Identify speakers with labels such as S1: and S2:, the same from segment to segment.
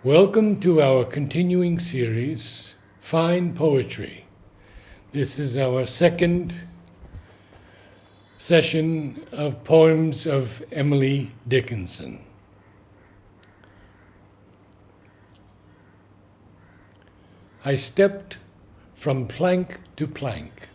S1: Welcome to our continuing series, Fine Poetry. This is our second session of poems of Emily Dickinson. I stepped from plank to plank.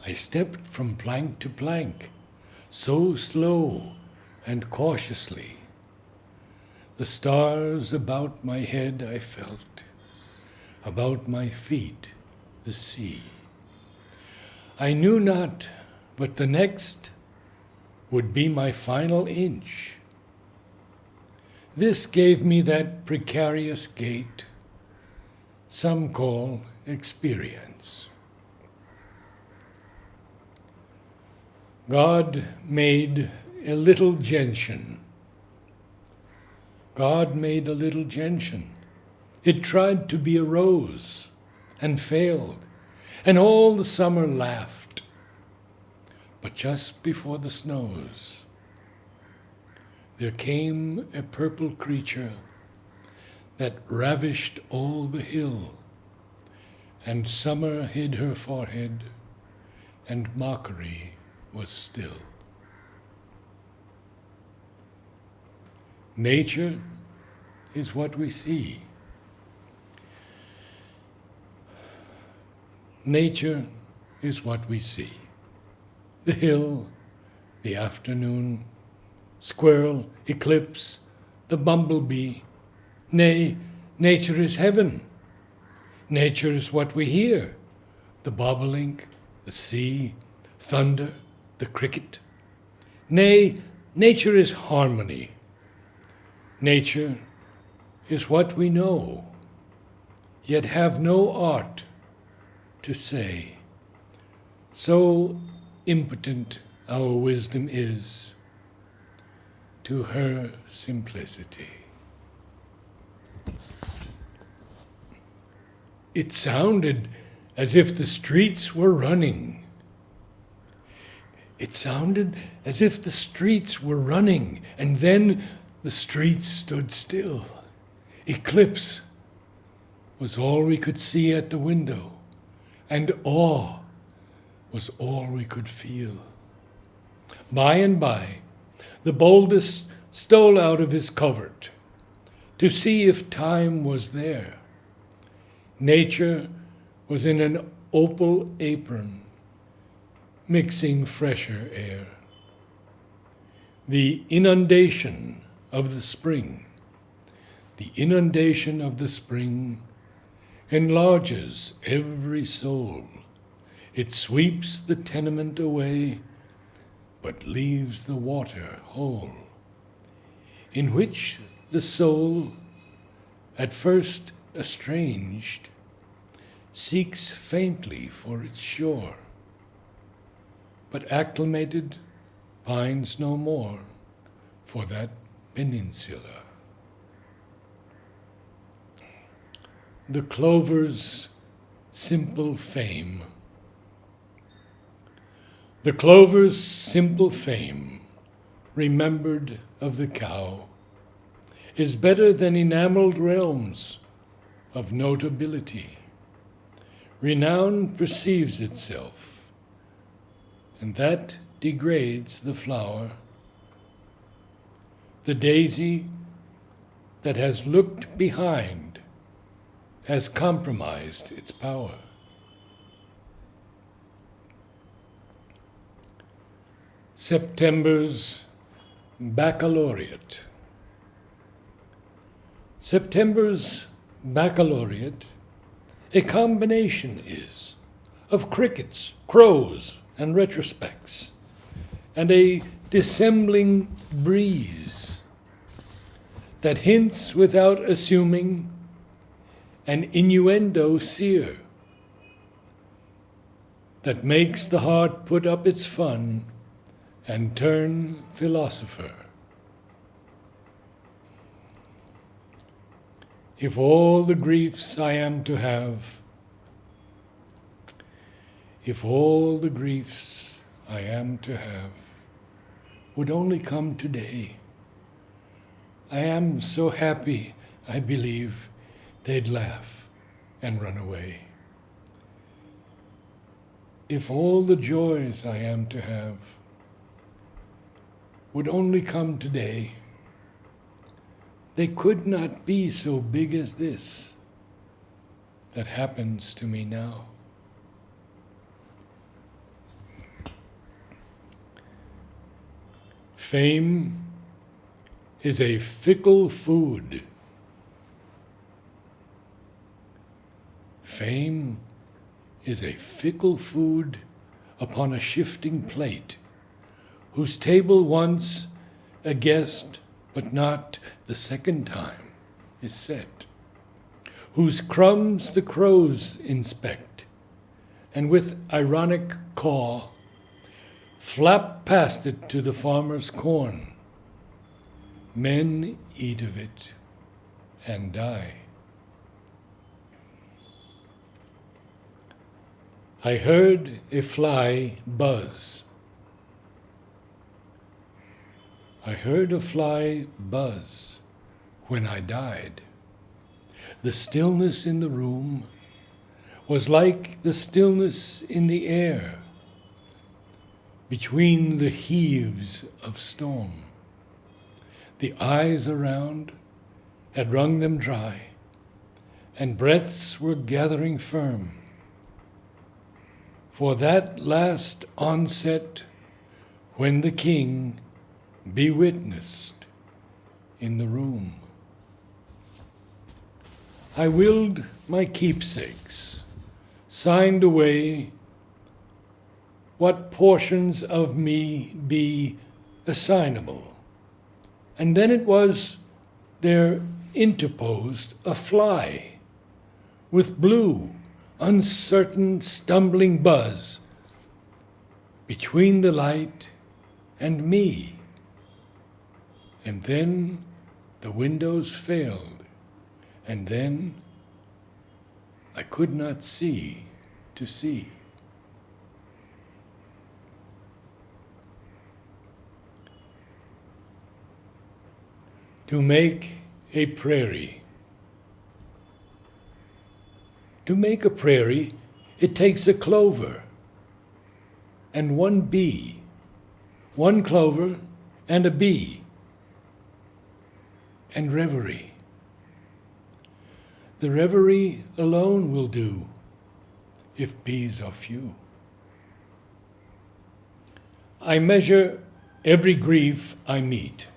S1: I stepped from plank to plank, so slow and cautiously. The stars about my head I felt, about my feet the sea. I knew not, but the next would be my final inch. This gave me that precarious gait some call experience. God made a little gentian. God made a little gentian. It tried to be a rose and failed, and all the summer laughed. But just before the snows, there came a purple creature that ravished all the hill, and summer hid her forehead, and mockery was still. Nature is what we see. Nature is what we see. The hill, the afternoon, squirrel, eclipse, the bumblebee. Nay, nature is heaven. Nature is what we hear. The bobolink, the sea, thunder, the cricket. Nay, nature is harmony. Nature is what we know, yet have no art to say. So impotent our wisdom is to her simplicity. It sounded as if the streets were running. It sounded as if the streets were running, and then the streets stood still. Eclipse was all we could see at the window, and awe was all we could feel. By and by, the boldest stole out of his covert to see if time was there. Nature was in an opal apron, mixing fresher air. The inundation of the spring. The inundation of the spring enlarges every soul. It sweeps the tenement away, but leaves the water whole, in which the soul, at first estranged, seeks faintly for its shore, but acclimated pines no more for that peninsula. The clover's simple fame. The clover's simple fame, remembered of the cow, is better than enameled realms of notability. Renown perceives itself, and that degrades the flower. The daisy that has looked behind has compromised its power. September's baccalaureate. September's baccalaureate a combination is of crickets, crows, and retrospects, and a dissembling breeze that hints without assuming, an innuendo sear that makes the heart put up its fun and turn philosopher. If all the griefs I am to have, if all the griefs I am to have would only come today, I am so happy, I believe, they'd laugh and run away. If all the joys I am to have would only come today, they could not be so big as this that happens to me now. Fame is a fickle food. Fame is a fickle food upon a shifting plate, whose table once a guest, but not the second time, is set, whose crumbs the crows inspect, and with ironic caw flap past it to the farmer's corn. Men eat of it and die. I heard a fly buzz. I heard a fly buzz when I died. The stillness in the room was like the stillness in the air between the heaves of storm. The eyes around had wrung them dry, and breaths were gathering firm. For that last onset when the king be witnessed in the room. I willed my keepsakes, signed away what portions of me be assignable, and then it was there interposed a fly with blue, uncertain, stumbling buzz between the light and me. And then the windows failed, and then I could not see to see. To make a prairie. To make a prairie, it takes a clover and one bee, one clover and a bee, and reverie. The reverie alone will do if bees are few. I measure every grief I meet.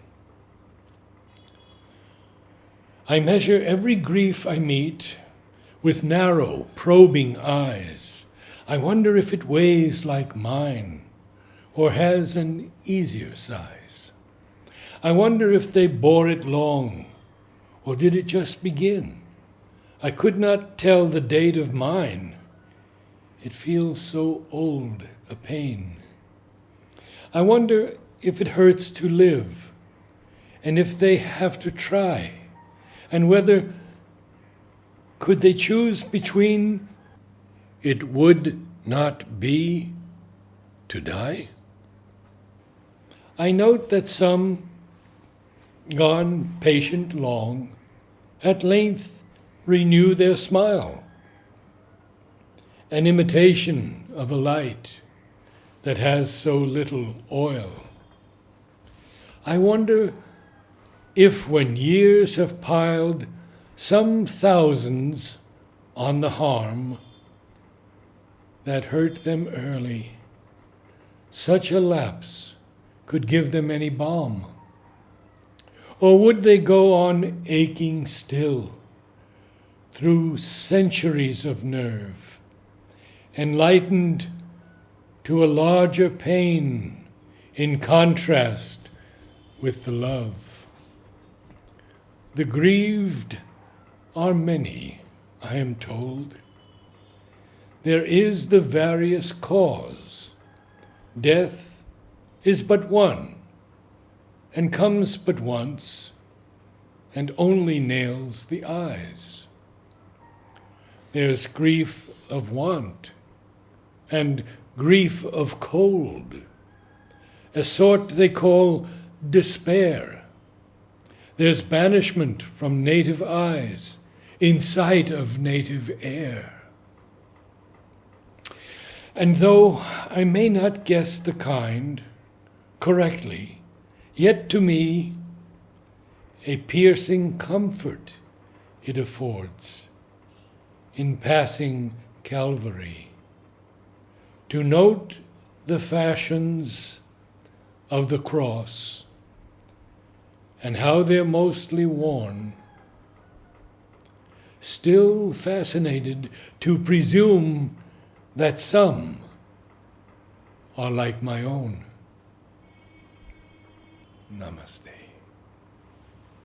S1: I measure every grief I meet with narrow, probing eyes. I wonder if it weighs like mine, or has an easier size. I wonder if they bore it long, or did it just begin? I could not tell the date of mine. It feels so old a pain. I wonder if it hurts to live, and if they have to try, and whether could they choose between it would not be to die? I note that some, gone patient long, at length renew their smile, an imitation of a light that has so little oil. I wonder if when years have piled some thousands on the harm that hurt them early, such a lapse could give them any balm. Or would they go on aching still through centuries of nerve, enlightened to a larger pain in contrast with the love? The grieved are many, I am told. There is the various cause. Death is but one, and comes but once, and only nails the eyes. There's grief of want, and grief of cold, a sort they call despair. There's banishment from native eyes, in sight of native air. And though I may not guess the kind correctly, yet to me a piercing comfort it affords in passing Calvary, to note the fashions of the cross and how they're mostly worn, still fascinated to presume that some are like my own. Namaste.